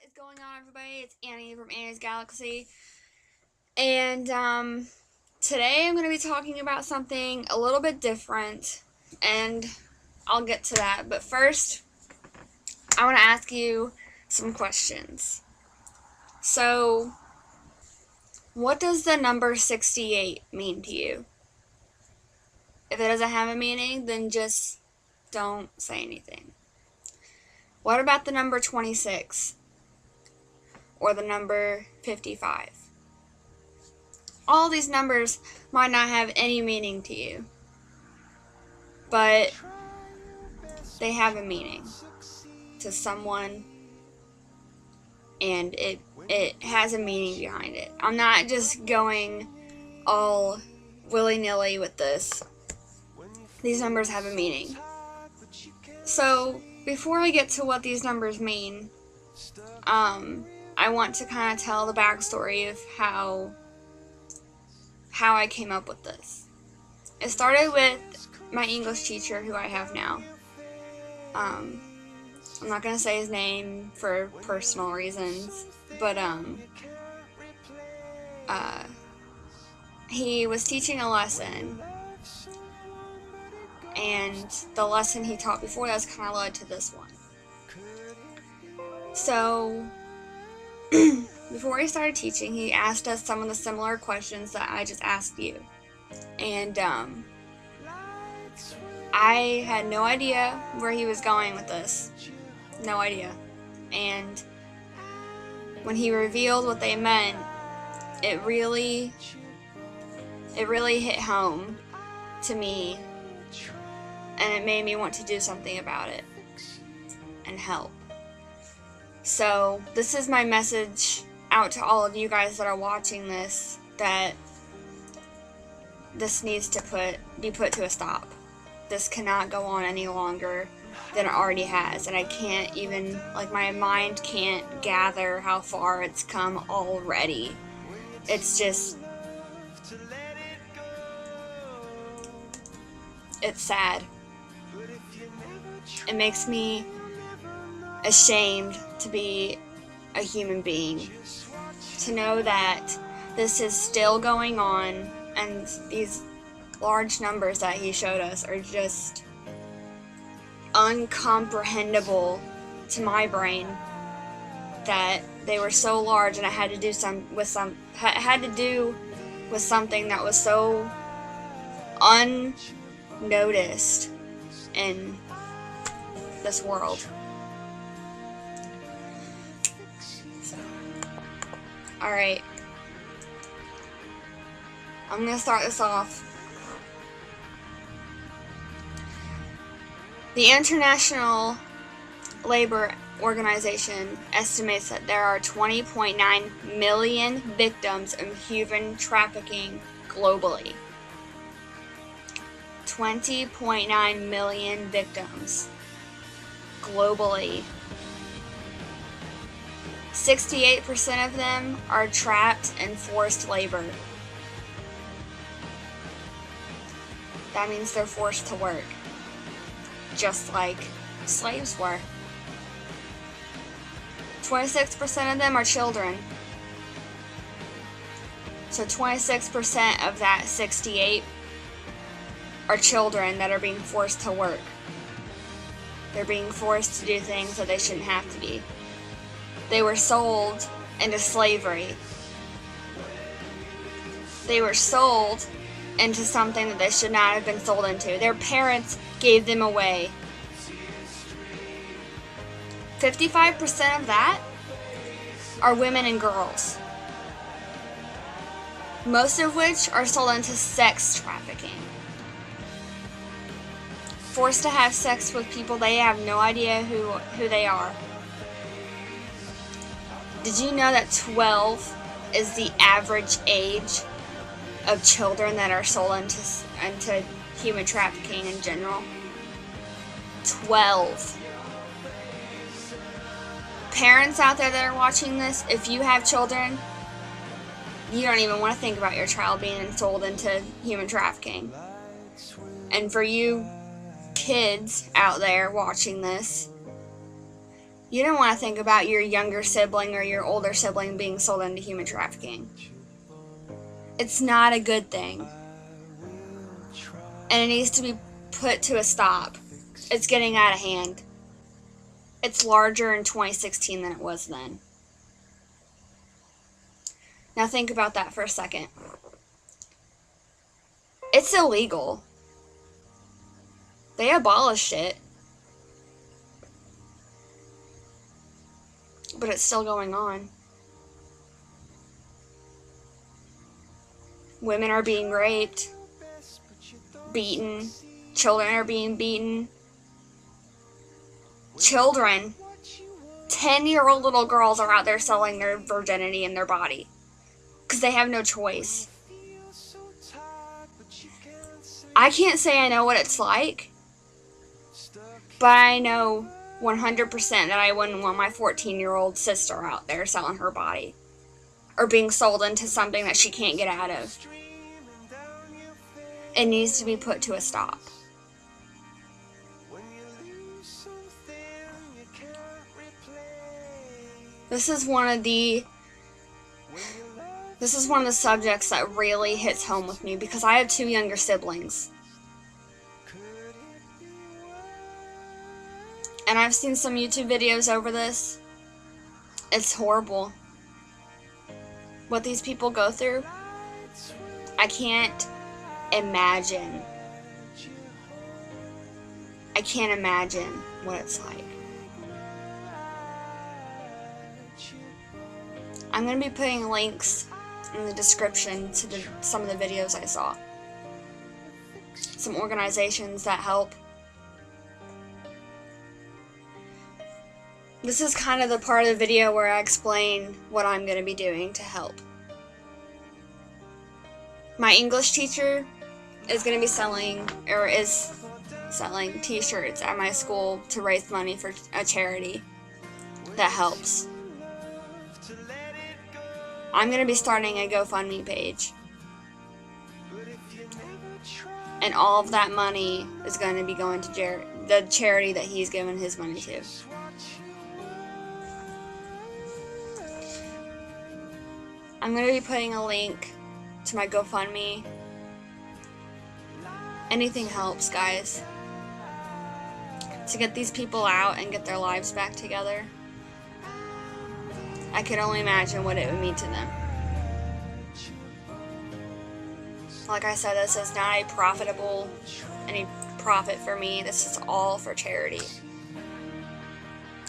is going on, everybody? It's Annie from Annie's Galaxy, and today I'm going to be talking about something a little bit different, and I'll get to that. But first, I want to ask you some questions. So, what does the number 68 mean to you? If it doesn't have a meaning, then just don't say anything. What about the number 26? Or the number 55? All these numbers might not have any meaning to you, but they have a meaning to someone, and it has a meaning behind it. I'm not just going all willy-nilly with this. These numbers have a meaning. So before I get to what these numbers mean, I want to kind of tell the backstory of how I came up with this. It started with my English teacher, who I have now. I'm not going to say his name for personal reasons, but he was teaching a lesson, and the lesson he taught before that's kind of led to this one. So before he started teaching, he asked us some of the similar questions that I just asked you. And I had no idea where he was going with this. No idea. And when he revealed what they meant, it really hit home to me, and it made me want to do something about it and help. So this is my message out to all of you guys that are watching this, that this needs to be put to a stop. This cannot go on any longer than it already has, and I can't even, my mind can't gather how far it's come already. It's just, it's sad. It makes me ashamed to be a human being, to know that this is still going on, and these large numbers that he showed us are just uncomprehendable to my brain, that they were so large, and it had to do with something that was so unnoticed in this world. Alright, I'm going to start this off. The International Labor Organization estimates that there are 20.9 million victims of human trafficking globally. 20.9 million victims globally. 68% of them are trapped in forced labor. That means they're forced to work, just like slaves were. 26% of them are children. So 26% of that 68 are children that are being forced to work. They're being forced to do things that they shouldn't have to be. They were sold into slavery. They were sold into something that they should not have been sold into. Their parents gave them away. 55% of that are women and girls, most of which are sold into sex trafficking. Forced to have sex with people they have no idea who they are. Did you know that 12 is the average age of children that are sold into human trafficking in general? 12. Parents out there that are watching this, if you have children, you don't even want to think about your child being sold into human trafficking. And for you kids out there watching this, You don't want to think about your younger sibling or your older sibling being sold into human trafficking. It's not a good thing. And it needs to be put to a stop. It's getting out of hand. It's larger in 2016 than it was then. Now think about that for a second. It's illegal. They abolished it. But it's still going on. Women are being raped, beaten, children are being beaten. Children, 10-year-old little girls are out there selling their virginity and their body because they have no choice. I can't say I know what it's like, but I know 100% that I wouldn't want my 14-year-old sister out there selling her body or being sold into something that she can't get out of. It needs to be put to a stop. This is one of the subjects that really hits home with me because I have 2 younger siblings. And I've seen some YouTube videos over this. It's horrible. What these people go through, I can't imagine. I can't imagine what it's like. I'm going to be putting links in the description to some of the videos I saw. Some organizations that help. This is kind of the part of the video where I explain what I'm going to be doing to help. My English teacher is going to be is selling t-shirts at my school to raise money for a charity that helps. I'm going to be starting a GoFundMe page. And all of that money is going to be going to the charity that he's given his money to. I'm going to be putting a link to my GoFundMe. Anything helps, guys. To get these people out and get their lives back together. I could only imagine what it would mean to them. Like I said, this is not any profit for me. This is all for charity.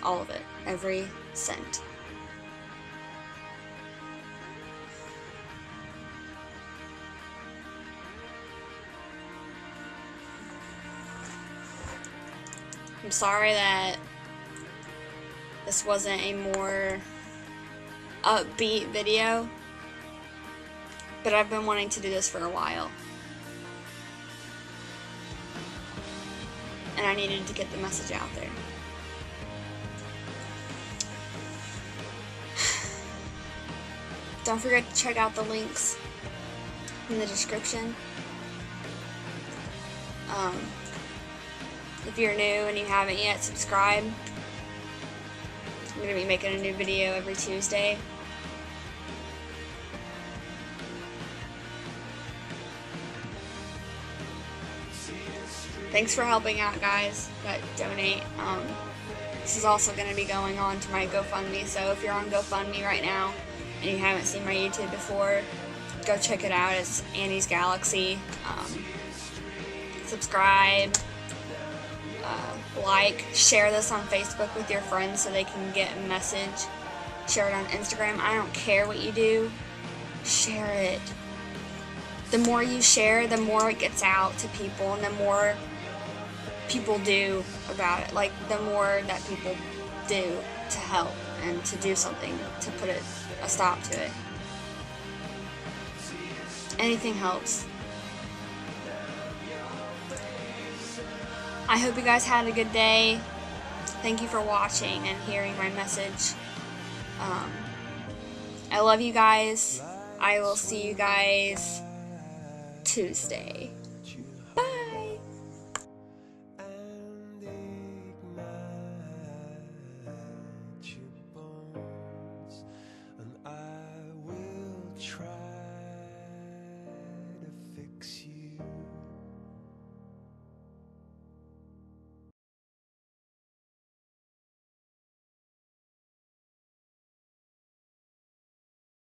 All of it. Every cent. I'm sorry that this wasn't a more upbeat video, but I've been wanting to do this for a while. And I needed to get the message out there. Don't forget to check out the links in the description. If you're new and you haven't yet, subscribe. I'm going to be making a new video every Tuesday. Thanks for helping out, guys that donate. This is also going to be going on to my GoFundMe, so if you're on GoFundMe right now and you haven't seen my YouTube before, go check it out. It's Annie's Galaxy. Subscribe, like, share this on Facebook with your friends so they can get a message. Share it on Instagram. I don't care what you do. Share it. The more you share, the more it gets out to people, and the more people do about it. Like, the more that people do to help and to do something to put a stop to it. Anything helps. I hope you guys had a good day. Thank you for watching and hearing my message. I love you guys. I will see you guys Tuesday. Bye. try.